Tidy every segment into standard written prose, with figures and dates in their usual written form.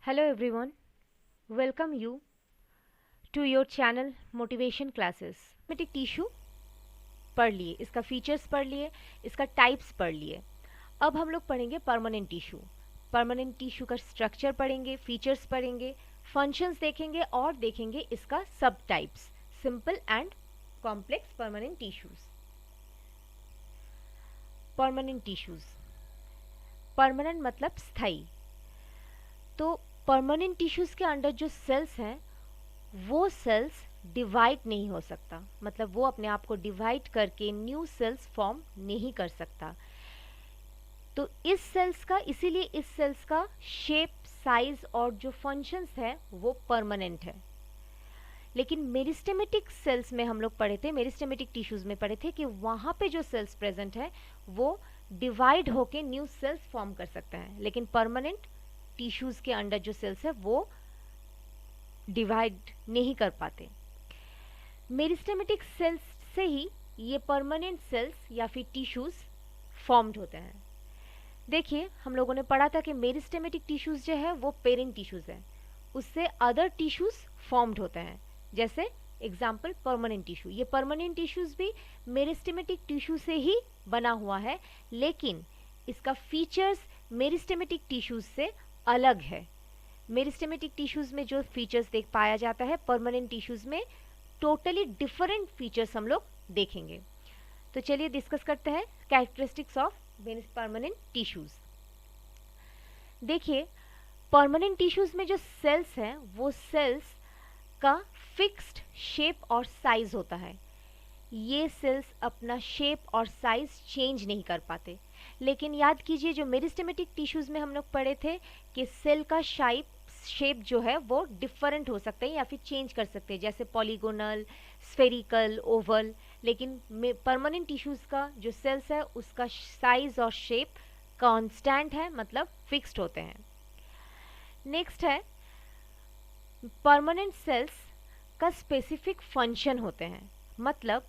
Hello everyone, welcome you to your channel Motivation Classes. Systematic tissue पढ़ लिए, इसका features पढ़ लिए, इसका टाइप्स पढ़ लिए। अब हम लोग पढ़ेंगे परमानेंट टिश्यू। परमानेंट टिश्यू का स्ट्रक्चर पढ़ेंगे, फीचर्स पढ़ेंगे, फंक्शंस देखेंगे और देखेंगे इसका सब types, simple and complex permanent tissues. Permanent tissues, permanent मतलब स्थायी। तो परमानेंट टिश्यूज के अंडर जो सेल्स हैं वो सेल्स डिवाइड नहीं हो सकता, मतलब वो अपने आप को डिवाइड करके न्यू सेल्स फॉर्म नहीं कर सकता। तो इस सेल्स का, इसीलिए इस सेल्स का शेप, साइज और जो फंक्शंस है वो परमानेंट है। लेकिन मेरिस्टेमेटिक सेल्स में हम लोग पढ़े थे, मेरिस्टेमेटिक टिश्यूज में पढ़े थे कि वहाँ पे जो सेल्स प्रेजेंट है वो डिवाइड होके न्यू सेल्स फॉर्म कर सकते हैं, लेकिन परमानेंट टिश्यूज के अंडर जो सेल्स है वो डिवाइड नहीं कर पाते। मेरिस्टेमेटिक सेल्स से ही ये परमानेंट सेल्स या फिर टिश्यूज फॉर्म्ड होते हैं। देखिए, हम लोगों ने पढ़ा था कि मेरिस्टेमेटिक टिश्यूज जो है वो पेरेंट टिश्यूज है, उससे अदर टिश्यूज फॉर्म्ड होते हैं। जैसे एग्जाम्पल परमानेंट टिश्यू, ये परमानेंट टिश्यूज भी मेरिस्टेमेटिक टिश्यू से ही बना हुआ है, लेकिन इसका फीचर्स मेरिस्टेमेटिक टिश्यूज से अलग है। मेरिस्टेमेटिक टिश्यूज में जो फीचर्स देख पाया जाता है, परमानेंट टिश्यूज में टोटली डिफरेंट फीचर्स हम लोग देखेंगे। तो चलिए डिस्कस करते हैं कैरेक्टरिस्टिक्स ऑफ परमानेंट टिश्यूज। देखिए, परमानेंट टिश्यूज में जो सेल्स हैं वो सेल्स का फिक्स्ड शेप और साइज होता है। ये सेल्स अपना शेप और साइज चेंज नहीं कर पाते। लेकिन याद कीजिए, जो मेरिस्टेमेटिक टिश्यूज में हम लोग पढ़े थे कि सेल का शेप जो है वो डिफरेंट हो सकता है या फिर चेंज कर सकते हैं, जैसे पॉलीगोनल, स्फेरिकल, ओवल। लेकिन परमानेंट टिश्यूज का जो सेल्स है उसका साइज और शेप कांस्टेंट है, मतलब फिक्स्ड होते हैं। नेक्स्ट है, परमानेंट सेल्स का स्पेसिफिक फंक्शन होते हैं। मतलब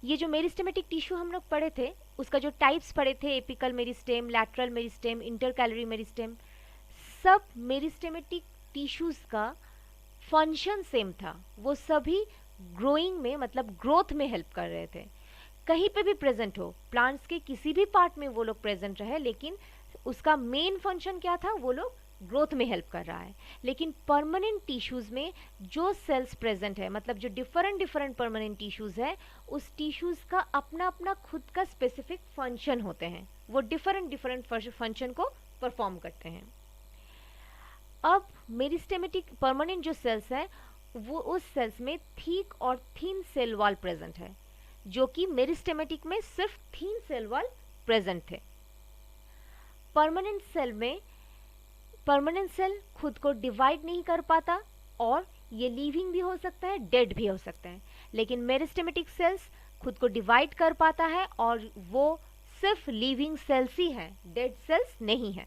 ये जो मेरिस्टेमेटिक टिश्यू हम लोग पढ़े थे उसका जो टाइप्स पढ़े थे, apical meristem, lateral meristem, intercalary meristem, सब मेरिस्टेमेटिक टिश्यूज का फंक्शन सेम था। वो सभी ग्रोइंग में, मतलब ग्रोथ में हेल्प कर रहे थे। कहीं पे भी प्रेजेंट हो, प्लांट्स के किसी भी पार्ट में वो लोग प्रेजेंट रहे, लेकिन उसका मेन फंक्शन क्या था, वो लोग ग्रोथ में हेल्प कर रहा है। लेकिन परमानेंट टिश्यूज में जो सेल्स प्रेजेंट है, मतलब जो डिफरेंट परमानेंट टिश्यूज है, उस टिश्यूज का अपना अपना खुद का स्पेसिफिक फंक्शन होते हैं। वो डिफरेंट फंक्शन को परफॉर्म करते हैं। अब मेरिस्टेमेटिक परमानेंट जो सेल्स है वो उस सेल्स में थिक और थिन सेल वॉल प्रेजेंट है, जो कि मेरिस्टेमेटिक में सिर्फ थिन सेल वॉल प्रेजेंट थे। परमानेंट सेल में परमानेंट सेल खुद को डिवाइड नहीं कर पाता और ये लिविंग भी हो सकता है, डेड भी हो सकता है। लेकिन मेरिस्टेमेटिक सेल्स खुद को डिवाइड कर पाता है और वो सिर्फ लिविंग सेल्स ही हैं, डेड सेल्स नहीं है।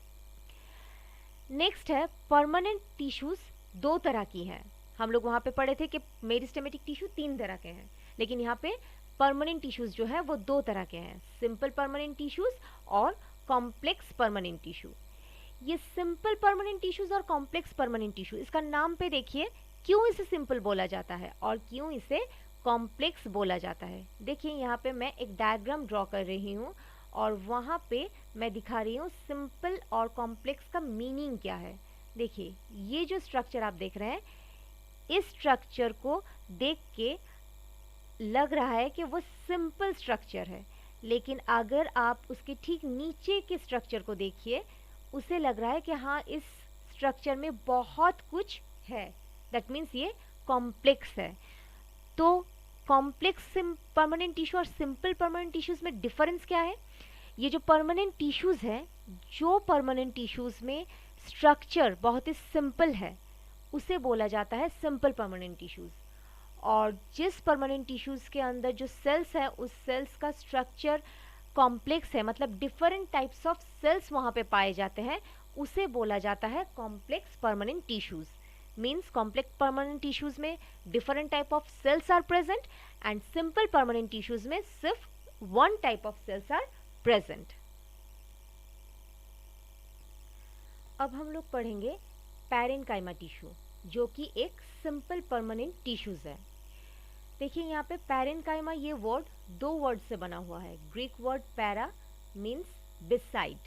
नेक्स्ट है, परमानेंट टिश्यूज दो तरह की हैं। हम लोग वहाँ पे पढ़े थे कि मेरिस्टेमेटिक टिश्यू 3 तरह के हैं, लेकिन यहाँ पे परमानेंट टिश्यूज जो है वो 2 तरह के हैं, सिंपल परमानेंट टिश्यूज और कॉम्प्लेक्स परमानेंट टिश्यू। ये सिंपल परमानेंट टिश्यूज और कॉम्प्लेक्स परमानेंट टिश्यू, इसका नाम पे देखिए क्यों इसे सिंपल बोला जाता है और क्यों इसे कॉम्प्लेक्स बोला जाता है। देखिए, यहाँ पे मैं एक डायग्राम ड्रॉ कर रही हूँ और वहाँ पे मैं दिखा रही हूँ सिंपल और कॉम्प्लेक्स का मीनिंग क्या है। देखिए, ये जो स्ट्रक्चर आप देख रहे हैं, इस स्ट्रक्चर को देख के लग रहा है कि वो सिंपल स्ट्रक्चर है, लेकिन अगर आप उसके ठीक नीचे के स्ट्रक्चर को देखिए, उसे लग रहा है कि हाँ, इस स्ट्रक्चर में बहुत कुछ है, दैट मीन्स ये कॉम्प्लेक्स है। तो कॉम्प्लेक्स परमानेंट टिश्यू और सिंपल परमानेंट टिश्यूज में डिफरेंस क्या है? ये जो परमानेंट टिश्यूज है, जो परमानेंट टिश्यूज में स्ट्रक्चर बहुत ही सिंपल है उसे बोला जाता है सिंपल परमानेंट टिश्यूज, और जिस परमानेंट टिश्यूज के अंदर जो सेल्स है उस सेल्स का स्ट्रक्चर कॉम्प्लेक्स है, मतलब डिफरेंट टाइप्स ऑफ सेल्स वहाँ पे पाए जाते हैं, उसे बोला जाता है complex permanent tissues. Means complex permanent tissues में different type of cells are present and simple permanent tissues में सिर्फ one type of cells are present. अब हम लोग पढ़ेंगे पैरेन्काइमा टिश्यू, जो कि एक सिंपल परमानेंट टिश्यूज है। देखिए यहाँ पे पैरेन्काइमा ये वर्ड दो वर्ड से बना हुआ है। Greek word para means beside,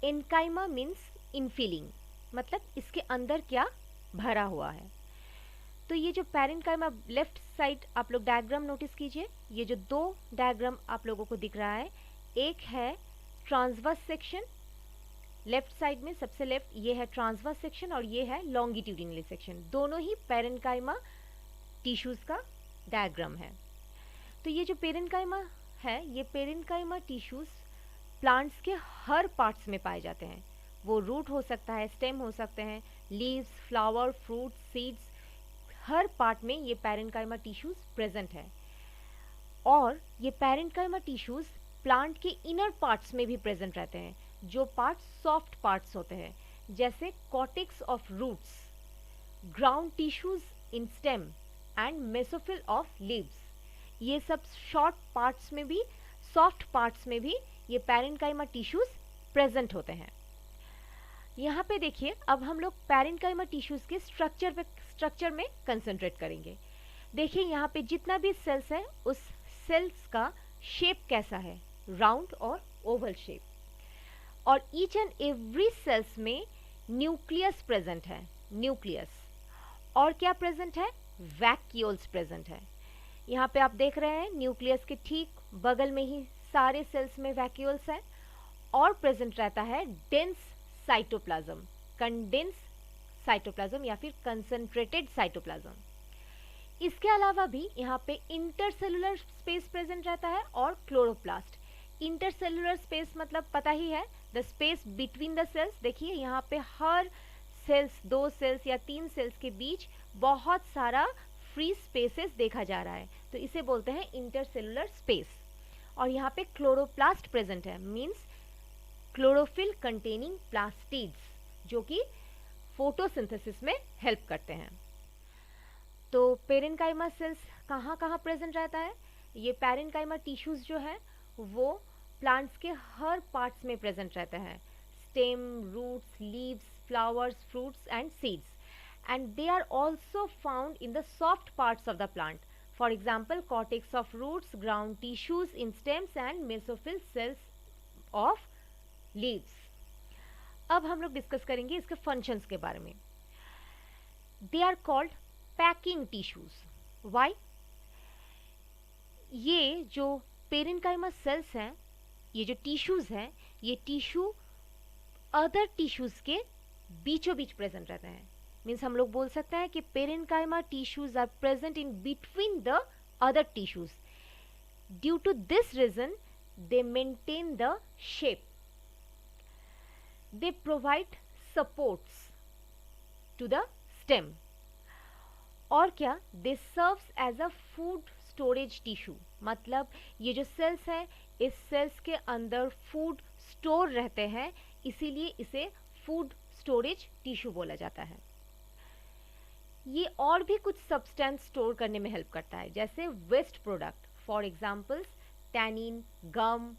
enchyma means infilling, मतलब इसके अंदर क्या भरा हुआ है। तो ये जो पैरेन्काइमा, लेफ्ट साइड आप लोग डायग्राम नोटिस कीजिए, ये जो दो डायग्राम आप लोगों को दिख रहा है, एक है ट्रांसवर्स सेक्शन, लेफ्ट साइड में सबसे लेफ्ट ये है ट्रांसवर्स सेक्शन और ये है लॉन्गिट्यूडिनल सेक्शन, दोनों ही पैरेन्काइमा टिश्यूज का डायग्राम है। तो ये जो पैरेन्काइमा है, ये पैरेन्काइमा टिश्यूज प्लांट्स के हर पार्ट्स में पाए जाते हैं। वो रूट हो सकता है, स्टेम हो सकते हैं, लीव्स, फ्लावर, फ्रूट, सीड्स, हर पार्ट में ये पैरेन्काइमा टिश्यूज प्रेजेंट है। और ये पैरेन्काइमा टिश्यूज प्लांट के इनर पार्ट्स में भी प्रेजेंट रहते हैं, जो पार्ट्स सॉफ्ट पार्ट्स होते हैं, जैसे cortex of roots, ground tissues in stem and mesophyll of leaves. ये सब शॉर्ट पार्ट्स में भी, सॉफ्ट पार्ट्स में भी ये पैरेन्काइमा टिश्यूज प्रेजेंट होते हैं। यहाँ पे देखिए, अब हम लोग पैरेन्काइमा टिश्यूज के स्ट्रक्चर में कंसंट्रेट करेंगे। देखिए यहाँ पे जितना भी सेल्स है, उस सेल्स का शेप कैसा है, राउंड और ओवल शेप। और ईच एंड एवरी सेल्स में न्यूक्लियस प्रेजेंट है, न्यूक्लियस। और क्या प्रेजेंट है, वैक्यूल्स प्रेजेंट है। यहाँ पे आप देख रहे हैं न्यूक्लियस के ठीक बगल में ही सारे सेल्स में वैक्यूल्स है। और प्रेजेंट रहता है डेंस साइटोप्लाज्म, कंडेंस साइटोप्लाज्म या फिर कंसंट्रेटेड साइटोप्लाज्म। इसके अलावा भी यहाँ पे इंटरसेलुलर स्पेस प्रेजेंट रहता है और क्लोरोप्लास्ट। इंटरसेलुलर स्पेस मतलब पता ही है, the space between the cells. देखिए यहाँ पे हर सेल्स, दो सेल्स या तीन सेल्स के बीच बहुत सारा फ्री स्पेसेस देखा जा रहा है, तो इसे बोलते हैं इंटरसेलुलर स्पेस। और यहाँ पे क्लोरोप्लास्ट प्रेजेंट है, मीन्स क्लोरोफिल कंटेनिंग प्लास्टिड्स, जो कि फोटोसिंथेसिस में हेल्प करते हैं। तो पैरेन्काइमा सेल्स कहाँ कहाँ प्रेजेंट रहता है? ये पैरेन्काइमा टिश्यूज जो है वो प्लांट्स के हर पार्ट्स में प्रेजेंट रहते हैं, stem, roots, leaves, flowers, fruits and seeds. And they are also found in the soft parts of the plant, for example cortex of roots, ground tissues in stems and mesophyll cells of leaves. अब हम लोग discuss करेंगे इसके functions के बारे में। They are called packing tissues. Why? ये जो पैरेन्काइमा सेल्स हैं, ये जो टिश्यूज हैं, ये टिश्यू अदर टिश्यूज के बीचों बीच प्रेजेंट रहते हैं। मीन्स हम लोग बोल सकते हैं कि parenchyma tissues are present in between the other tissues. Due to this reason they maintain the shape, they provide supports to the stem। और क्या, they serves as a food storage tissue, मतलब ये जो सेल्स है, इस sales के अंदर food store रहते हैं, इसीलिए इसे फूड स्टोरेज टिश्यू बोला जाता है। ये और भी कुछ सब्सटेंस स्टोर करने में हेल्प करता है, जैसे waste product, for examples tannin, gum,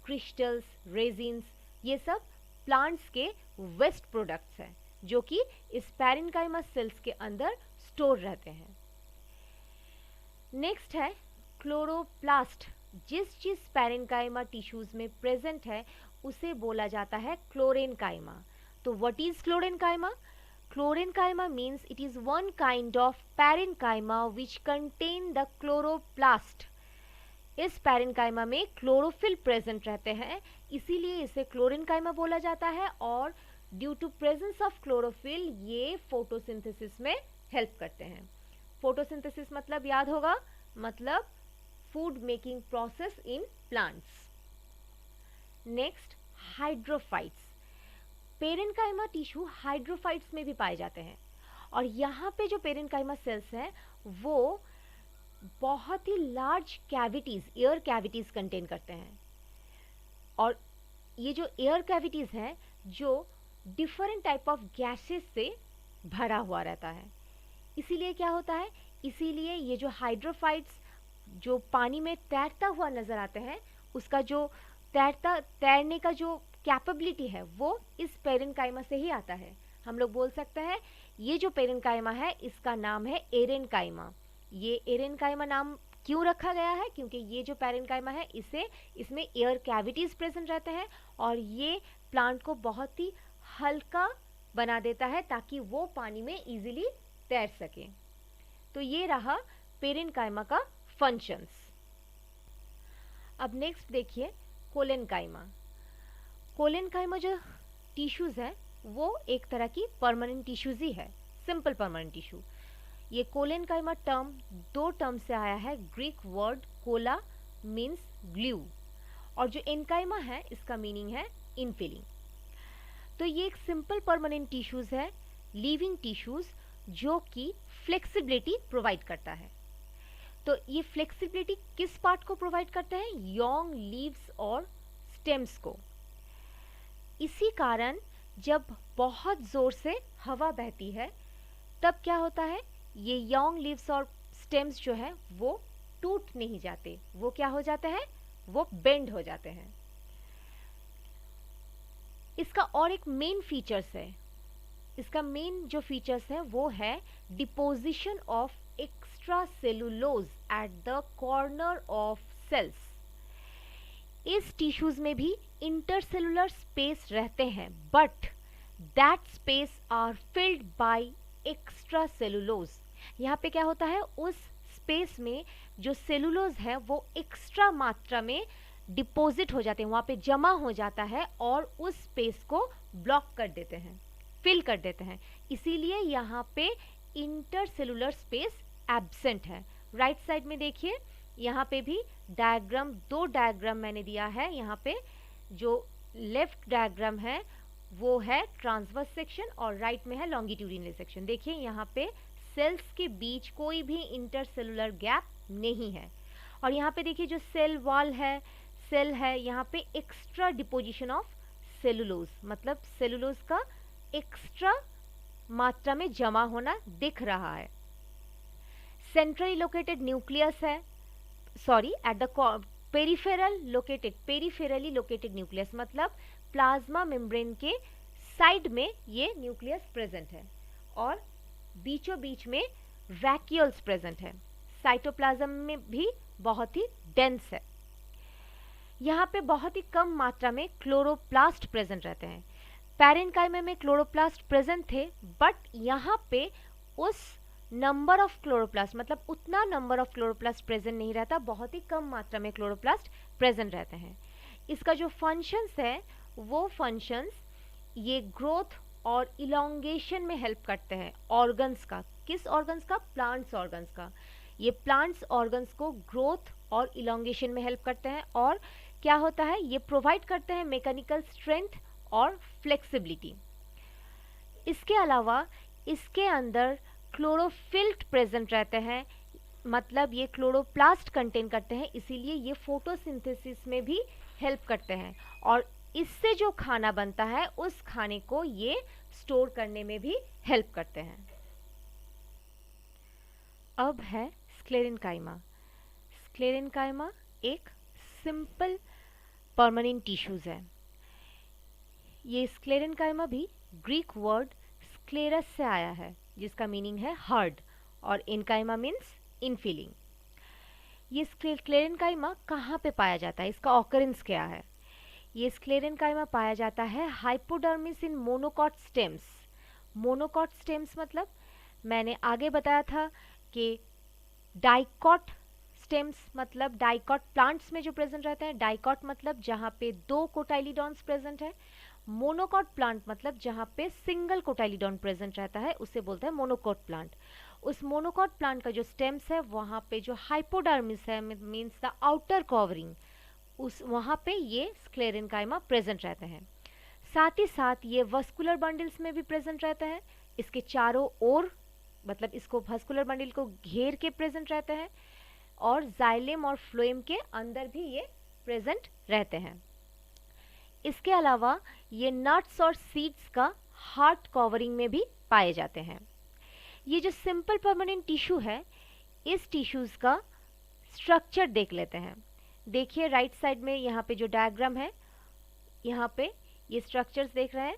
crystals, resins, ये सब प्लांट्स के वेस्ट प्रोडक्ट्स हैं, जो कि इस पैरेन्काइमा सेल्स के अंदर स्टोर रहते हैं। नेक्स्ट है क्लोरोप्लास्ट। जिस पैरेन्काइमा टिश्यूज में प्रेजेंट है उसे बोला जाता है क्लोरेन्काइमा। तो what is chlorenchyma? Chlorenchyma means it is one kind of parenchyma which contain the chloroplast. इस पैरेन्काइमा में क्लोरोफिल प्रेजेंट रहते हैं, इसीलिए इसे क्लोरेन्काइमा बोला जाता है। और due to presence of chlorophyll ये फोटोसिंथेसिस में हेल्प करते हैं। फोटोसिंथेसिस मतलब याद होगा, मतलब food making process in plants. Next, hydrophytes. Parenchyma tissue hydrophytes में भी पाए जाते हैं। और यहाँ पे जो पैरेन्काइमा सेल्स हैं वो बहुत ही large cavities, air cavities contain करते हैं। और ये जो एयर कैविटीज हैं, जो डिफरेंट टाइप ऑफ गैसेस से भरा हुआ रहता है। इसीलिए क्या होता है, इसीलिए ये जो हाइड्रोफाइट्स जो पानी में तैरता हुआ नजर आते हैं, उसका जो तैरने का जो कैपेबिलिटी है वो इस पैरेन्काइमा से ही आता है। हम लोग बोल सकते हैं ये जो पेरेन्काइमा है इसका नाम है एरेन्काइमा। ये एरेन्काइमा नाम क्यों रखा गया है? क्योंकि ये जो पेरेन्काइमा है इसमें एयर कैविटीज प्रेजेंट रहते हैं और ये प्लांट को बहुत ही हल्का बना देता है ताकि वो पानी में इजीली तैर सके। तो ये रहा पेरेन्काइमा का फंक्शंस। अब नेक्स्ट देखिए कोलेनकाइमा। कोलेनकाइमा जो टिश्यूज है वो एक तरह की परमानेंट टिश्यूज ही है, सिंपल परमानेंट टिश्यू। ये कोलेनकाइमा टर्म दो टर्म से आया है, Greek word Cola means glue और जो एनकाइमा है इसका मीनिंग है इनफिलिंग। तो ये एक सिंपल परमानेंट टिश्यूज है, लिविंग टिश्यूज जो कि फ्लेक्सिबिलिटी प्रोवाइड करता है। तो ये फ्लेक्सिबिलिटी किस पार्ट को प्रोवाइड करते हैं? यंग लीव्स और स्टेम्स को। इसी कारण जब बहुत जोर से हवा बहती है तब क्या होता है, ये यंग लीव्स और स्टेम्स जो है वो टूट नहीं जाते, वो क्या हो जाते हैं, वो बेंड हो जाते हैं। इसका और एक मेन फीचर्स है, इसका मेन जो फीचर्स है वो है deposition of extra cellulose at the corner of cells. इस टिश्यूज में भी इंटरसेलुलर स्पेस रहते हैं but that space are filled by extra cellulose. यहाँ पे क्या होता है, उस स्पेस में जो सेलुलोज है वो एक्स्ट्रा मात्रा में डिपॉजिट हो जाते हैं, वहाँ पे जमा हो जाता है और उस स्पेस को ब्लॉक कर देते हैं, फिल कर देते हैं। इसीलिए यहाँ पे इंटरसेलुलर स्पेस एब्सेंट है। राइट साइड में देखिए, यहाँ पे भी डायग्राम, दो डायग्राम मैंने दिया है। यहाँ पे जो लेफ्ट डायग्राम है वो है ट्रांसवर्स सेक्शन और राइट में है लॉन्गिट्यूडिनल सेक्शन। देखिए यहाँ पे सेल्स के बीच कोई भी इंटरसेलुलर गैप नहीं है और यहाँ पे देखिए जो सेल वॉल है, सेल है, यहाँ पे एक्स्ट्रा डिपोजिशन ऑफ सेलुलोज, मतलब सेलुलोज का एक्स्ट्रा मात्रा में जमा होना दिख रहा है। सेंट्रली लोकेटेड न्यूक्लियस है, sorry at the peripherally located nucleus, मतलब प्लाज्मा मेम्ब्रेन के साइड में ये न्यूक्लियस प्रेजेंट है और बीचों बीच में वैक्यूल्स प्रेजेंट है। साइटोप्लाज्म में भी बहुत ही डेंस है। यहाँ पे बहुत ही कम मात्रा में क्लोरोप्लास्ट प्रेजेंट रहते हैं। पेरेन्काइमा में क्लोरोप्लास्ट प्रेजेंट थे बट यहाँ पे उस नंबर ऑफ क्लोरोप्लास्ट, मतलब उतना नंबर ऑफ क्लोरोप्लास्ट प्रेजेंट नहीं रहता, बहुत ही कम मात्रा में क्लोरोप्लास्ट प्रेजेंट रहते हैं। इसका जो फंक्शंस है वो फंक्शंस ये ग्रोथ और इलोंगेशन में हेल्प करते हैं ऑर्गन्स का। किस ऑर्गन्स का? प्लांट्स ऑर्गन्स का। ये प्लांट्स ऑर्गन्स को ग्रोथ और इलोंगेशन में हेल्प करते हैं और क्या होता है, ये प्रोवाइड करते हैं मैकेनिकल स्ट्रेंथ और फ्लेक्सिबिलिटी। इसके अलावा इसके अंदर क्लोरोफिल्ट प्रेजेंट रहते हैं, मतलब ये क्लोरोप्लास्ट कंटेन करते हैं, इसीलिए ये फोटोसिंथेसिस में भी हेल्प करते हैं और इससे जो खाना बनता है उस खाने को ये स्टोर करने में भी हेल्प करते हैं। अब है स्क्लेरेन्काइमा। स्क्लेरेन्काइमा एक सिंपल परमानेंट टिश्यूज है। ये स्क्लेरेन्काइमा भी ग्रीक वर्ड स्क्लेरस से आया है जिसका मीनिंग है हार्ड और इनकाइमा मीन्स इनफिलिंग। ये स्क्लेरेन्काइमा कहाँ पे पाया जाता है, इसका ऑकरेंस क्या है? ये स्क्लेरेन्काइमा पाया जाता है हाइपोडर्मिस इन मोनोकॉट स्टेम्स। मोनोकॉट स्टेम्स मतलब मैंने आगे बताया था कि डाइकॉट स्टेम्स मतलब डाइकॉट प्लांट्स में जो प्रेजेंट रहते हैं। डाइकॉट मतलब जहाँ पे दो कोटाइलिडॉन्स प्रेजेंट है। मोनोकॉट प्लांट मतलब जहाँ पे सिंगल कोटाइलिडॉन प्रेजेंट रहता है उसे बोलते हैं मोनोकॉट प्लांट। उस मोनोकॉट प्लांट का जो स्टेम्स है वहाँ पे जो हाइपोडर्मिस है मीन्स द आउटर कवरिंग, उस वहाँ पे ये स्क्लेरेन्काइमा प्रेजेंट रहते हैं। साथ ही साथ ये वस्कुलर बंडल्स में भी प्रेजेंट रहते हैं। इसके चारों ओर मतलब इसको वस्कुलर बंडल को घेर के प्रेजेंट रहते हैं और जाइलम और फ्लोएम के अंदर भी ये प्रेजेंट रहते हैं। इसके अलावा ये नट्स और सीड्स का हार्ट कवरिंग में भी पाए जाते हैं। ये जो सिंपल परमानेंट टिश्यू है, इस टिश्यूज का स्ट्रक्चर देख लेते हैं। देखिए राइट साइड में यहाँ पे जो डायग्राम है, यहाँ पे ये स्ट्रक्चर्स देख रहे हैं।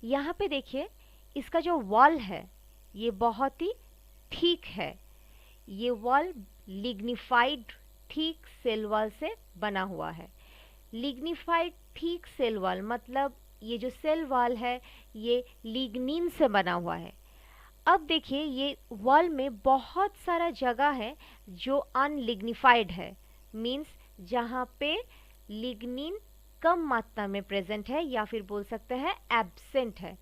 यहाँ पे देखिए इसका जो वॉल है ये बहुत ही ठीक है। ये वॉल लिग्निफाइड ठीक सेल वॉल से बना हुआ है। लिग्निफाइड ठीक सेल वॉल मतलब ये जो सेल वॉल है ये लिग्निन से बना हुआ है। अब देखिए ये वॉल में बहुत सारा जगह है जो अनलिग्निफाइड है, मीन्स जहाँ पे लिग्निन कम मात्रा में प्रेजेंट है या फिर बोल सकते हैं एब्सेंट है।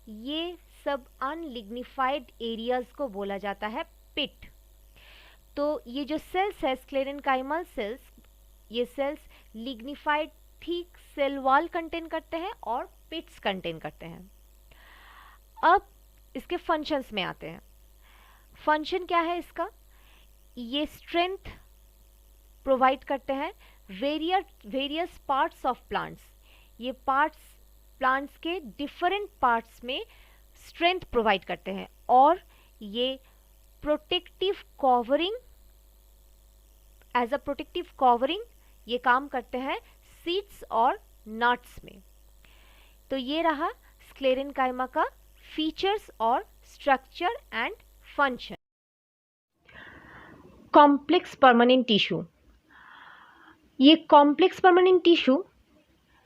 ये सब अनलिग्निफाइड एरियाज को बोला जाता है पिट। तो ये जो सेल्स है स्क्लेरेनकाइमल सेल्स, ये सेल्स लिग्निफाइड ठीक सेल वॉल कंटेन करते हैं और पिट्स कंटेन करते हैं। अब इसके फंक्शंस में आते हैं। फंक्शन क्या है इसका? ये स्ट्रेंथ प्रोवाइड करते हैं वेरियस पार्ट्स ऑफ प्लांट्स। ये पार्ट्स प्लांट्स के डिफरेंट पार्ट्स में स्ट्रेंथ प्रोवाइड करते हैं और ये protective covering, as a protective covering ये काम करते हैं सीड्स और नट्स में। तो ये रहा स्क्लेरेनकाइमा का फीचर्स और structure and function. Complex permanent tissue. ये कॉम्प्लेक्स परमानेंट टिश्यू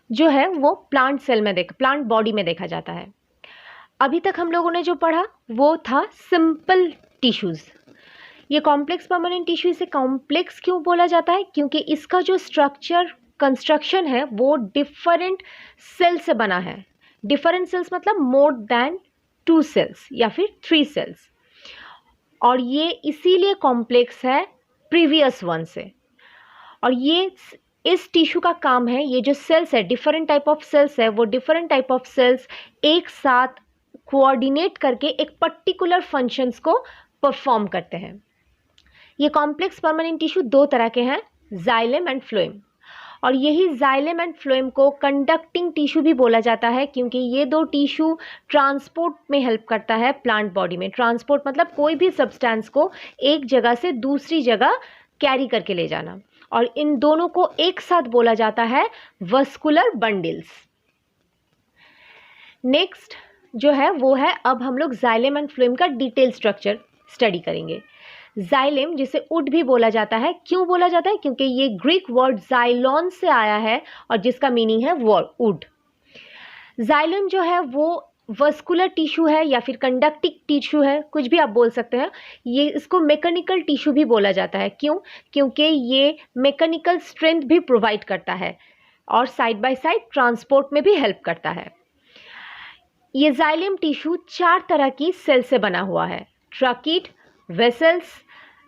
जो है वो प्लांट सेल में प्लांट बॉडी में देखा जाता है। अभी तक हम लोगों ने जो पढ़ा वो था सिंपल टिश्यूज। ये कॉम्प्लेक्स परमानेंट टिश्यू, इसे कॉम्प्लेक्स क्यों बोला जाता है? क्योंकि इसका जो स्ट्रक्चर कंस्ट्रक्शन है वो डिफरेंट सेल से बना है। डिफरेंट सेल्स मतलब मोर देन 2 सेल्स या फिर 3 सेल्स, और ये इसीलिए कॉम्प्लेक्स है प्रीवियस वन से। और ये इस टिश्यू का काम है, ये जो सेल्स है डिफरेंट टाइप ऑफ सेल्स है, वो डिफरेंट टाइप ऑफ सेल्स एक साथ कोऑर्डिनेट करके एक पर्टिकुलर फंक्शंस को परफॉर्म करते हैं। ये कॉम्प्लेक्स परमानेंट टिश्यू 2 तरह के हैं, जाइलम एंड फ्लोएम। और यही जाइलम एंड फ्लोएम को कंडक्टिंग टिश्यू भी बोला जाता है, क्योंकि ये 2 टिश्यू ट्रांसपोर्ट में हेल्प करता है प्लांट बॉडी में। ट्रांसपोर्ट मतलब कोई भी सब्सटेंस को एक जगह से दूसरी जगह कैरी करके ले जाना, और इन दोनों को एक साथ बोला जाता है वस्कुलर बंडल्स। नेक्स्ट जो है वो है, अब हम लोग जाइलम एंड फ्लोएम का डिटेल स्ट्रक्चर स्टडी करेंगे। जाइलम जिसे वुड भी बोला जाता है, क्यों बोला जाता है? क्योंकि ये ग्रीक वर्ड जाइलॉन से आया है और जिसका मीनिंग है वुड। जाइलम जो है वो वस्कुलर टिश्यू है या फिर कंडक्टिंग टिश्यू है, कुछ भी आप बोल सकते हैं। ये इसको मैकेनिकल टिश्यू भी बोला जाता है। क्यों? क्योंकि ये मैकेनिकल स्ट्रेंथ भी प्रोवाइड करता है और साइड बाय साइड ट्रांसपोर्ट में भी हेल्प करता है। ये जाइलम टिश्यू 4 तरह की सेल से बना हुआ है, ट्रकीड, वेसल्स,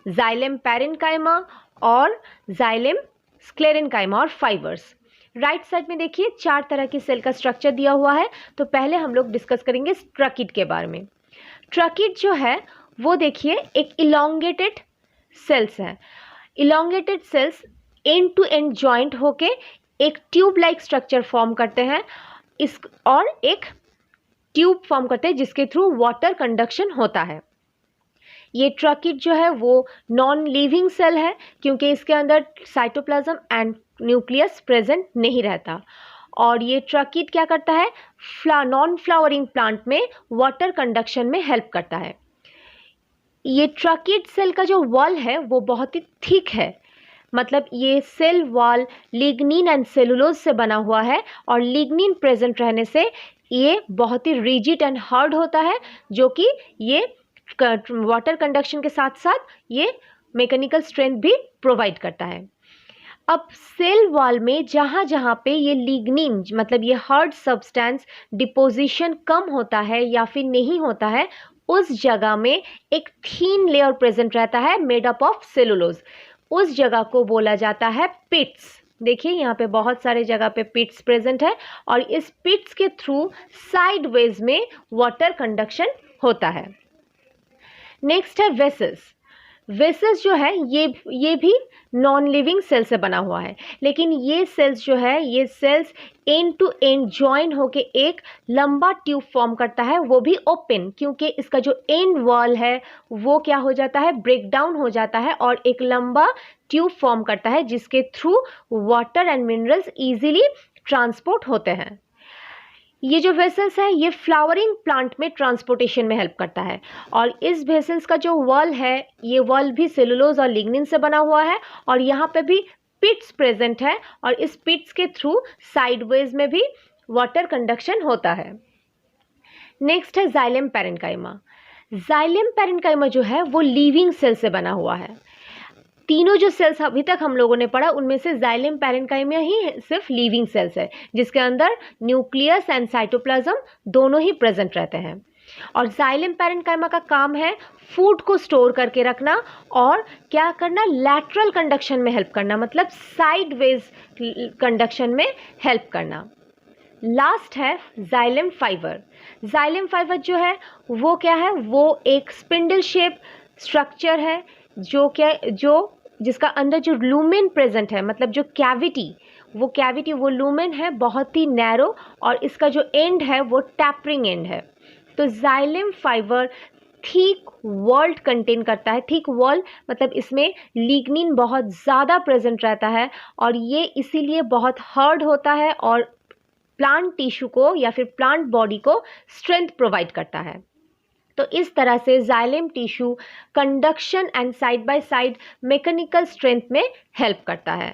जाइलम पैरेन्काइमा और जाइलम स्क्लेरेनकाइमा और फाइबर्स। राइट साइड में देखिए 4 तरह के सेल का स्ट्रक्चर दिया हुआ है। तो पहले हम लोग डिस्कस करेंगे ट्रकीड के बारे में। ट्रकीड जो है वो देखिए एक इलोंगेटेड सेल्स है। Elongated cells end to end joint होके एक ट्यूब लाइक स्ट्रक्चर फॉर्म करते हैं, इस और एक ट्यूब फॉर्म करते हैं जिसके थ्रू वाटर कंडक्शन होता है। ये ट्रकीड जो है वो नॉन लिविंग सेल है, क्योंकि इसके अंदर साइटोप्लाज्म एंड न्यूक्लियस प्रेजेंट नहीं रहता। और ये ट्रकीड क्या करता है? नॉन फ्लावरिंग प्लांट में वाटर कंडक्शन में हेल्प करता है। ये ट्रकीड सेल का जो वॉल है वो बहुत ही थिक है, मतलब ये cell wall lignin and cellulose से बना हुआ है, और लिग्निन प्रेजेंट रहने से ये बहुत ही रिजिड एंड हार्ड होता है, जो कि ये वाटर कंडक्शन के साथ साथ ये मैकेनिकल स्ट्रेंथ भी प्रोवाइड करता है। अब सेल वॉल में जहाँ जहाँ पे ये लिग्निन मतलब ये हार्ड सब्सटेंस डिपोजिशन कम होता है या फिर नहीं होता है, उस जगह में एक थीन लेयर प्रेजेंट रहता है मेड अप ऑफ सेलुलोज। उस जगह को बोला जाता है पिट्स। देखिए यहाँ पे बहुत सारे जगह पे पिट्स प्रेजेंट है, और इस पिट्स के थ्रू साइडवेज में वाटर कंडक्शन होता है। नेक्स्ट है वेसल्स। वेसल्स जो है ये भी नॉन लिविंग सेल से बना हुआ है, लेकिन ये सेल्स जो है ये cells end to end join होके एक लंबा ट्यूब फॉर्म करता है, वो भी ओपन, क्योंकि इसका जो एंड वॉल है वो क्या हो जाता है? ब्रेक डाउन हो जाता है और एक लंबा ट्यूब फॉर्म करता है जिसके through water and minerals easily transport होते हैं। ये जो वेसल्स है ये फ्लावरिंग प्लांट में ट्रांसपोर्टेशन में हेल्प करता है। और इस वेसल्स का जो वॉल है ये वॉल भी सेलुलोज और लिग्निन से बना हुआ है और यहाँ पे भी पिट्स प्रेजेंट है और इस पिट्स के थ्रू साइडवेज में भी वाटर कंडक्शन होता है। नेक्स्ट है जाइलम पैरेन्काइमा। जाइलम पैरेन्काइमा जो है वो लिविंग सेल से बना हुआ है। तीनों जो सेल्स अभी तक हम लोगों ने पढ़ा उनमें से जाइलम पैरेन्काइमा ही सिर्फ लिविंग सेल्स है जिसके अंदर न्यूक्लियस एंड साइटोप्लाज्म दोनों ही प्रेजेंट रहते हैं। और जाइलम पैरेन्काइमा का काम है फूड को स्टोर करके रखना और क्या करना, लैटरल कंडक्शन में हेल्प करना, मतलब साइडवेज कंडक्शन में हेल्प करना। लास्ट है जाइलम फाइबर। जाइलम फाइबर जो है वो क्या है, वो एक स्पिंडल शेप स्ट्रक्चर है जो जिसका अंदर जो लूमेन प्रेजेंट है, मतलब जो कैविटी वो लूमेन है बहुत ही नैरो और इसका जो एंड है वो टैपरिंग एंड है। तो xylem fibre thick wall contain करता है। थिक वॉल मतलब इसमें लिग्निन बहुत ज़्यादा प्रेजेंट रहता है और ये इसीलिए बहुत हार्ड होता है और प्लांट टिश्यू को या फिर प्लांट बॉडी को स्ट्रेंथ प्रोवाइड करता है। तो इस तरह से xylem tissue conduction and side by side mechanical strength में हेल्प करता है।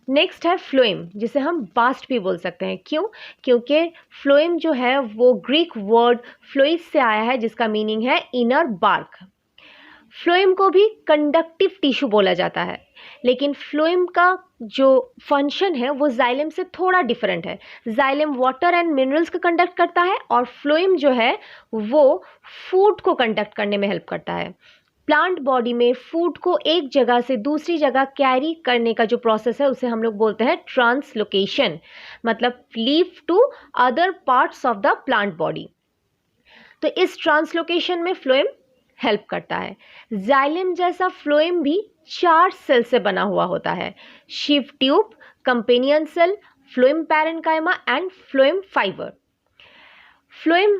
नेक्स्ट है फ्लोएम, जिसे हम बास्ट भी बोल सकते हैं। क्यों? क्योंकि फ्लोएम जो है वो ग्रीक वर्ड फ्लोइस से आया है जिसका मीनिंग है इनर बार्क। फ्लोएम को भी कंडक्टिव टिश्यू बोला जाता है, लेकिन फ्लोएम का जो फंक्शन है वो जाइलम से थोड़ा डिफरेंट है। जाइलम वाटर एंड मिनरल्स को कंडक्ट करता है और फ्लोएम जो है वो फूड को कंडक्ट करने में हेल्प करता है। प्लांट बॉडी में फूड को एक जगह से दूसरी जगह कैरी करने का जो प्रोसेस है उसे हम लोग बोलते हैं ट्रांसलोकेशन, मतलब leave to other parts of the plant body. तो इस ट्रांसलोकेशन में फ्लोएम हेल्प करता है। जाइलम जैसा फ्लोएम भी 4 सेल से बना हुआ होता है, sieve tube, companion cell, phloem parenchyma and phloem fibre. Phloem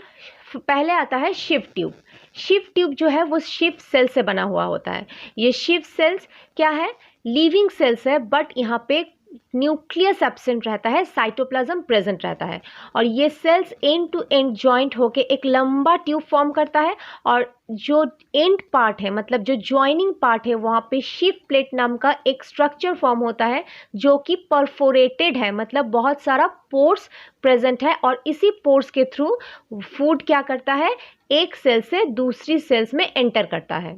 पहले आता है शीफ ट्यूब। शीफ ट्यूब जो है वो शीफ सेल से बना हुआ होता है। ये शीफ सेल्स क्या है, लिविंग सेल्स है, बट यहाँ पे न्यूक्लियस एब्सेंट रहता है, साइटोप्लाज्म प्रेजेंट रहता है और ये cells end to end joint होके एक लंबा ट्यूब फॉर्म करता है और जो एंड पार्ट है मतलब जो जॉइनिंग पार्ट है वहाँ पे शीफ प्लेट नाम का एक स्ट्रक्चर फॉर्म होता है जो कि परफोरेटेड है, मतलब बहुत सारा पोर्स प्रेजेंट है और इसी पोर्स के थ्रू फूड क्या करता है, एक सेल से दूसरी सेल्स में एंटर करता है।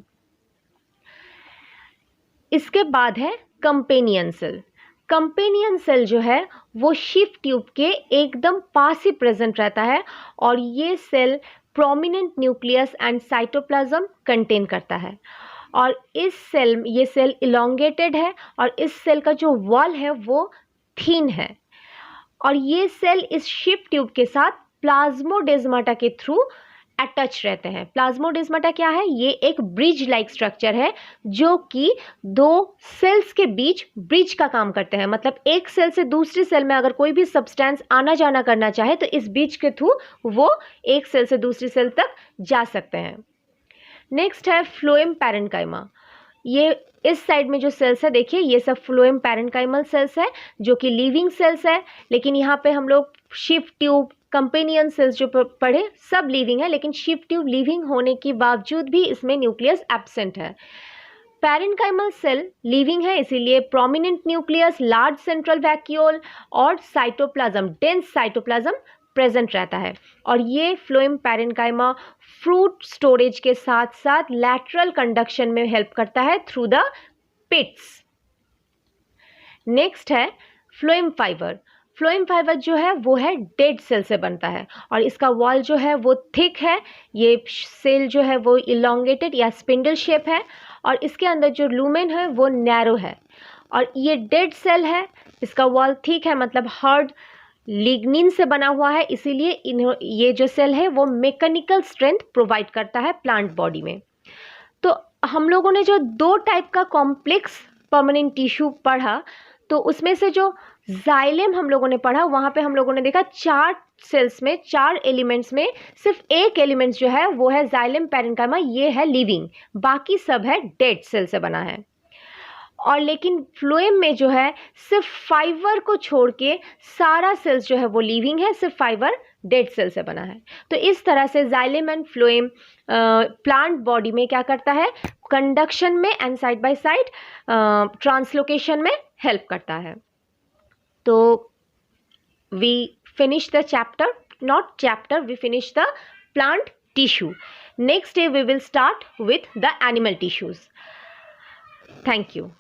इसके बाद है कंपेनियन सेल। कंपेनियन सेल जो है वो शीफ ट्यूब के एकदम पास ही प्रेजेंट रहता है और ये cell prominent nucleus and cytoplasm contain करता है और ये सेल इलोंगेटेड है और इस सेल का जो वॉल है वो थिन है और ये सेल इस शीफ ट्यूब के साथ प्लाज्मोडेस्माटा के थ्रू अटैच रहते हैं। प्लाज्मोडेस्माटा क्या है, ये एक ब्रिज लाइक स्ट्रक्चर है जो कि 2 सेल्स के बीच ब्रिज का काम करते हैं, मतलब एक सेल से दूसरी सेल में अगर कोई भी सब्सटेंस आना जाना करना चाहे तो इस ब्रिज के थ्रू वो एक सेल से दूसरी सेल तक जा सकते हैं। नेक्स्ट है फ्लोएम पैरेन्काइमा। ये इस साइड में जो सेल्स है देखिए ये सब फ्लोएम पैरेन्काइमल सेल्स है जो कि लिविंग सेल्स है, लेकिन यहाँ पे हम लोग शीफ ट्यूब, कंपेनियन सेल्स जो पढ़े सब लिविंग है, लेकिन शीफ ट्यूब लिविंग होने के बावजूद भी इसमें न्यूक्लियस एब्सेंट है। पैरेन्काइमल सेल लिविंग है इसीलिए prominent nucleus, large central vacuole और साइटोप्लाज्म, डेंस साइटोप्लाज्म प्रेजेंट रहता है और ये फ्लोएम पैरेन्काइमा फ्रूट स्टोरेज के साथ साथ लैटरल कंडक्शन में हेल्प करता है थ्रू द पिट्स। नेक्स्ट है फ्लोएम फाइबर। फ्लोएम फाइबर जो है वो है डेड सेल से बनता है और इसका वॉल जो है वो थिक है, ये सेल जो है वो इलोंगेटेड या स्पिंडल शेप है और इसके अंदर जो लूमेन है वो नैरो है और ये डेड सेल है, इसका वॉल थिक है मतलब हार्ड लिग्निन से बना हुआ है, इसीलिए ये जो सेल है वो मैकेनिकल स्ट्रेंथ प्रोवाइड करता है प्लांट बॉडी में। तो हम लोगों ने जो 2 टाइप का कॉम्प्लेक्स परमानेंट टिश्यू पढ़ा तो उसमें से जो जाइलम हम लोगों ने पढ़ा वहाँ पे हम लोगों ने देखा 4 सेल्स में 4 एलिमेंट्स में सिर्फ एक एलिमेंट्स जो है वो है जाइलम पैरेन्काइमा, ये है लिविंग, बाकी सब है डेड सेल से बना है। और लेकिन फ्लोएम में जो है सिर्फ फाइबर को छोड़ के सारा सेल्स जो है वो लिविंग है, सिर्फ फाइबर डेड सेल से बना है। तो इस तरह से xylem and phloem plant body में क्या करता है, कंडक्शन में and side by side translocation में हेल्प करता है। तो we finish the chapter, not chapter, we finish the plant tissue. Next day we will start with the animal tissues. Thank you.